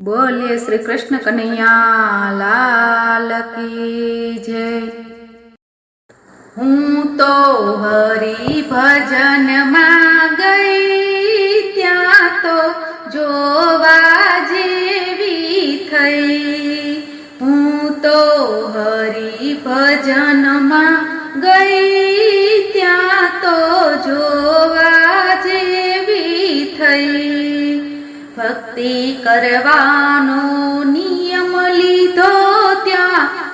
बोलिए श्री कृष्ण कन्हैया लाल की जय। हूँ तो हरि भजन में गई त्या तो जोवा जेवी थई। हूँ तो हरि भजन में गई त्या तो जोवा जेवी थई। भक्ति करवानो नियम लीधो त्या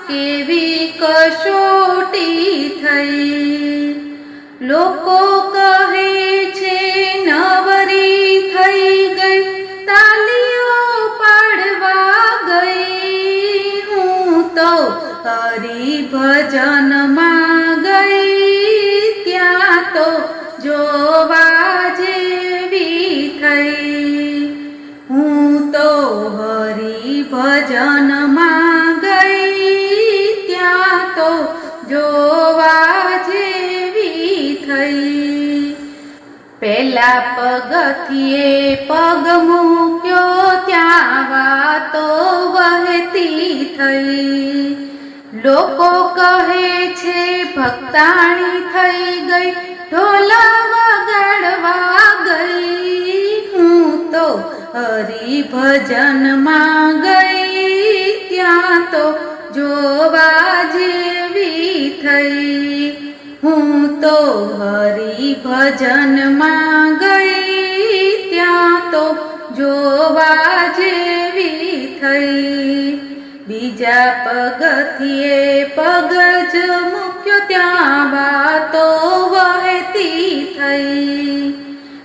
केवी कसोटी थई। लोको कहे छे नवरी थई गई तालियो पाड़वा गई। हूँ तो हरि भजन में गई त्या तो जोवा जेवी थई। हूँ तो हरि भजन में गई त्या तो जोवा जेवी थई। पेला पगथिए पग मूक्यो त्या वातो वहती थई। लोको कहे छे भक्ताणी थई गई ढोला वगाड़वा गई। हूँ तो हरि भजन में गई त्या तो जोवा जेवी थई। हूँ तो हरि भजन में गई त्या तो जोवा जेवी थई। बीजा पगथिए पगज मूक्यो त्या वातो वहती थई।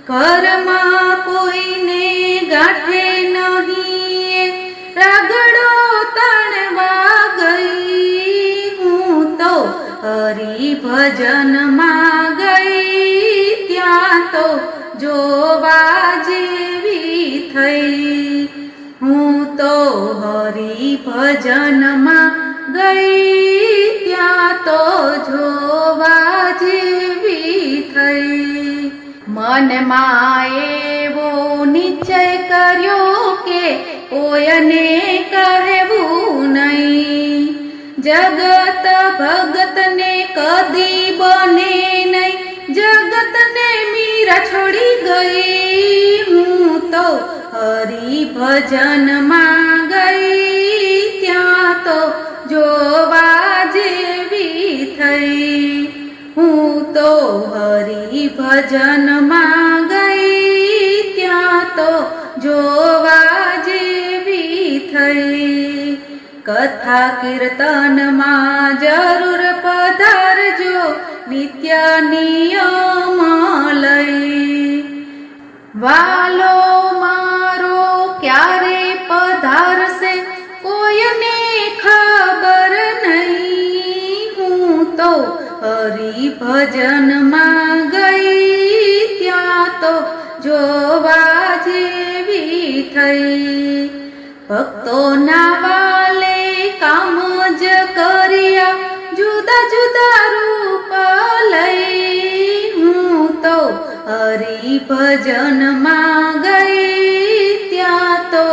घरमा कोईने गाठे नहीं रागड़ो तणवा गई। हूँ तो हरि भजन में गई त्या तो जोवा जेवी थई। हूँ तो हरि भजन में गई त्या तो जोवा जेवी थई। मन माएवो निश्चय कर्यो के कोयने कहेवू नहीं। जगत भगत ने कदी बने नहीं जगत ने मीरा छोड़ी गई। हूँ तो हरि भजन में गई त्या तो जोवा जेवी थई। हूँ तो हरि भजन में गई त्या तो जोवा जेवी थई। कथा कीर्तन में जरूर पधारजो नित्य नियम लई। वालो मारो क्यारे पधारसे कोयने खबर नहीं। हूँ तो हरि भजन में गई त्या तो जोवा जेवी थई। भक्तो ना वाले कामज करिया जुदा जुदा रूप लई। हूँ तो हरि भजन में गई त्या तो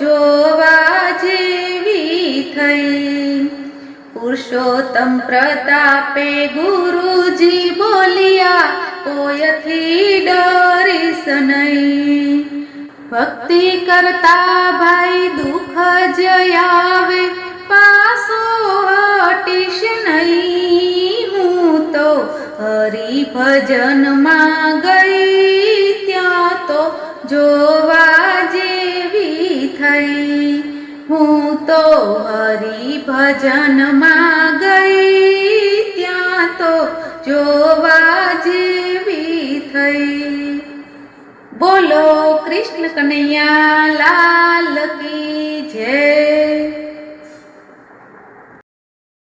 जोवा जेवी थई। पुरुषोत्तम प्रतापे गुरुजी बोलिया कोयथी डरीश नहीं। भक्ति करता भाई दुख जयावे पासो हटीश नहीं। हूँ तो हरि भजन में गई त्या तो जोवा जेवी थई। हूँ तो हरि भजन में गई त्या तो जोवा जेवी थई। बोलो कृष्ण कन्हैया लाल की जय।